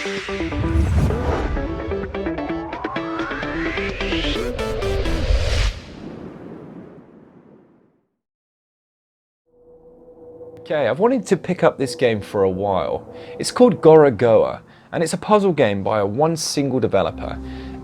Okay, I've wanted to pick up this game for a while. It's called Gorogoa, and it's a puzzle game by one single developer.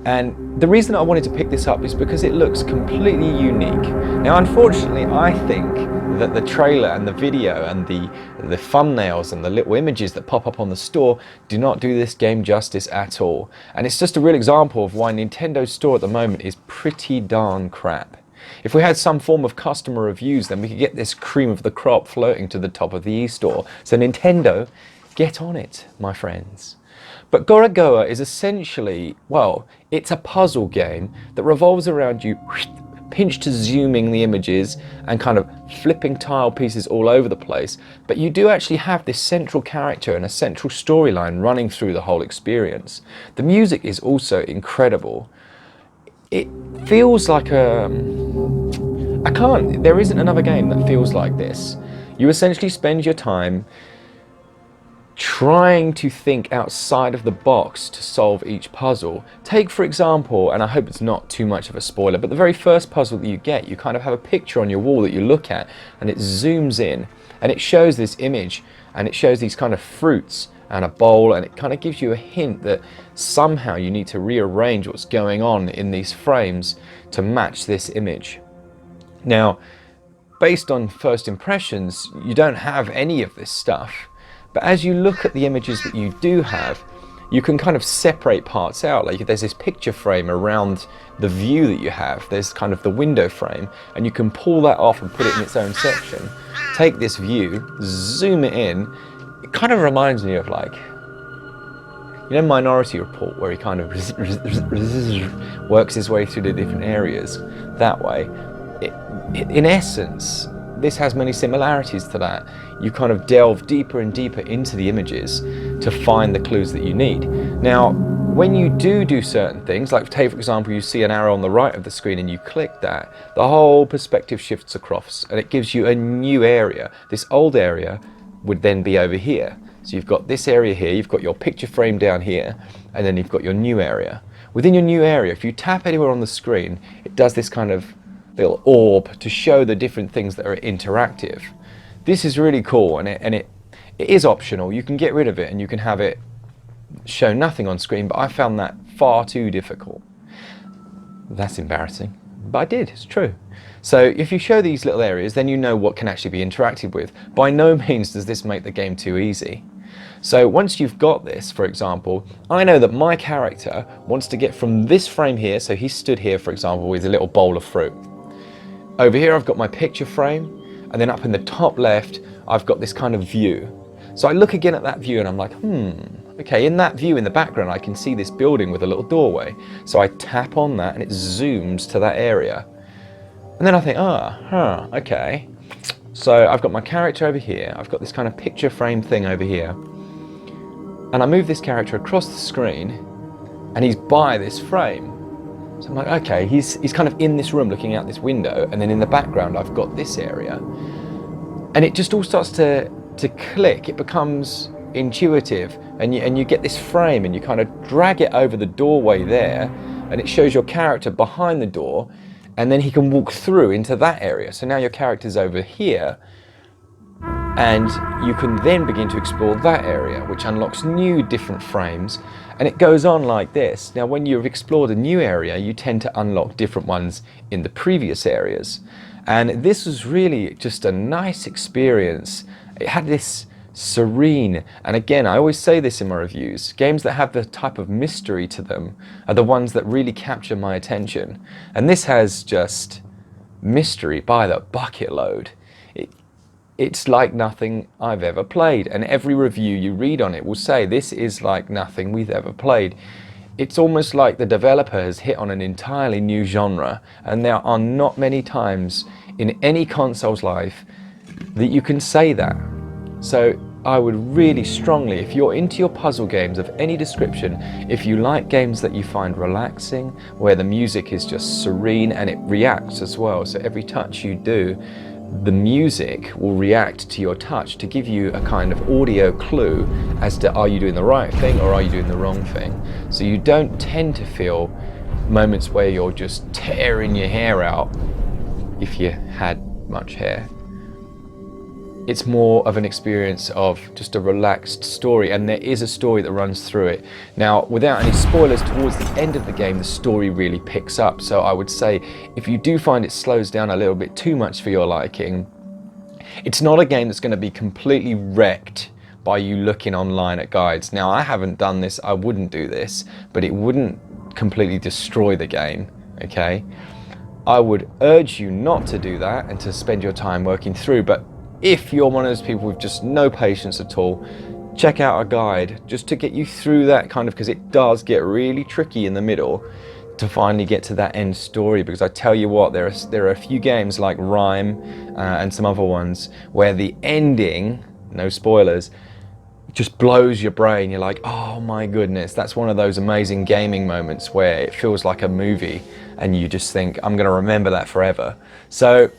And the reason I wanted to pick this up is because it looks completely unique. Now, unfortunately, I think that the trailer and the video and the thumbnails and the little images that pop up on the store do not do this game justice at all. And it's just a real example of why Nintendo's store at the moment is pretty darn crap. If we had some form of customer reviews, then we could get this cream of the crop floating to the top of the e-store. So Nintendo, get on it, my friends. But Gorogoa is essentially, well, it's a puzzle game that revolves around you pinch to zooming the images and kind of flipping tile pieces all over the place. But you do actually have this central character and a central storyline running through the whole experience. The music is also incredible. It feels like there isn't another game that feels like this. You essentially spend your time trying to think outside of the box to solve each puzzle. Take, for example, and I hope it's not too much of a spoiler, but the very first puzzle that you get, you kind of have a picture on your wall that you look at, and it zooms in, and it shows this image, and it shows these kind of fruits and a bowl, and it kind of gives you a hint that somehow you need to rearrange what's going on in these frames to match this image. Now, based on first impressions, you don't have any of this stuff, but as you look at the images that you do have, you can kind of separate parts out. Like there's this picture frame around the view that you have, there's kind of the window frame, and you can pull that off and put it in its own section. Take this view, zoom it in. It kind of reminds me of, like, you know, Minority Report, where he kind of works his way through the different areas that way. In essence, this has many similarities to that. You kind of delve deeper and deeper into the images to find the clues that you need. Now, when you do certain things, like take for example, you see an arrow on the right of the screen and you click that, the whole perspective shifts across and it gives you a new area. This old area would then be over here. So you've got this area here, you've got your picture frame down here, and then you've got your new area. Within your new area, if you tap anywhere on the screen, it does this kind of little orb to show the different things that are interactive. This is really cool, and it is optional. You can get rid of it and you can have it show nothing on screen, but I found that far too difficult. That's embarrassing, but I did, it's true. So if you show these little areas, then you know what can actually be interacted with. By no means does this make the game too easy. So once you've got this, for example, I know that my character wants to get from this frame here, so he stood here, for example, with a little bowl of fruit. Over here I've got my picture frame, and then up in the top left I've got this kind of view. So I look again at that view and I'm like, okay, in that view in the background I can see this building with a little doorway. So I tap on that and it zooms to that area. And then I think, okay. So I've got my character over here, I've got this kind of picture frame thing over here, and I move this character across the screen and he's by this frame. So I'm like, okay, he's kind of in this room looking out this window, and then in the background I've got this area. And it just all starts to click, it becomes intuitive, and you get this frame and you kind of drag it over the doorway there, and it shows your character behind the door, and then he can walk through into that area. So now your character's over here, and you can then begin to explore that area, which unlocks new different frames, and it goes on like this. Now when you've explored a new area, you tend to unlock different ones in the previous areas, and this was really just a nice experience. It had this serene, and again, I always say this in my reviews, games that have the type of mystery to them are the ones that really capture my attention, and this has just mystery by the bucket load. It's like nothing I've ever played, and every review you read on it will say this is like nothing we've ever played. It's almost like the developer has hit on an entirely new genre, and there are not many times in any console's life that you can say that. So I would really strongly, if you're into your puzzle games of any description, if you like games that you find relaxing, where the music is just serene and it reacts as well, so every touch you do, the music will react to your touch to give you a kind of audio clue as to are you doing the right thing or are you doing the wrong thing. So you don't tend to feel moments where you're just tearing your hair out if you had much hair. It's more of an experience of just a relaxed story, and there is a story that runs through it. Now, without any spoilers, towards the end of the game, the story really picks up. So I would say, if you do find it slows down a little bit too much for your liking, it's not a game that's going to be completely wrecked by you looking online at guides. Now, I haven't done this, I wouldn't do this, but it wouldn't completely destroy the game, okay? I would urge you not to do that and to spend your time working through, but if you're one of those people with just no patience at all, check out a guide just to get you through that kind of, because it does get really tricky in the middle to finally get to that end story. Because I tell you what, there are a few games like Rime and some other ones where the ending, no spoilers, just blows your brain. You're like, oh my goodness, that's one of those amazing gaming moments where it feels like a movie and you just think, I'm going to remember that forever. So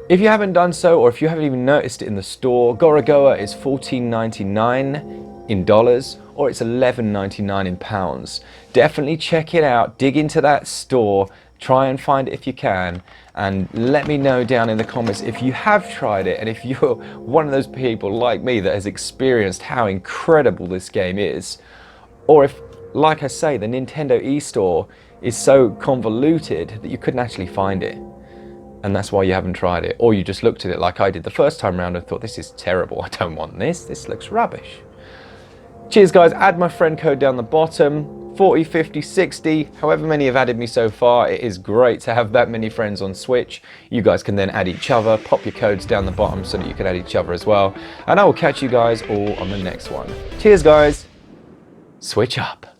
if you haven't done so, or if you haven't even noticed it in the store, Gorogoa is $14.99 in dollars, or it's $11.99 in pounds. Definitely check it out, dig into that store, try and find it if you can, and let me know down in the comments if you have tried it, and if you're one of those people like me that has experienced how incredible this game is, or if, like I say, the Nintendo eStore is so convoluted that you couldn't actually find it. And that's why you haven't tried it, or you just looked at it like I did the first time round and thought, this is terrible, I don't want this looks rubbish. Cheers guys, add my friend code down the bottom, 40, 50, 60, however many have added me so far. It is great to have that many friends on Switch. You guys can then add each other, pop your codes down the bottom so that you can add each other as well. And I will catch you guys all on the next one. Cheers guys, switch up.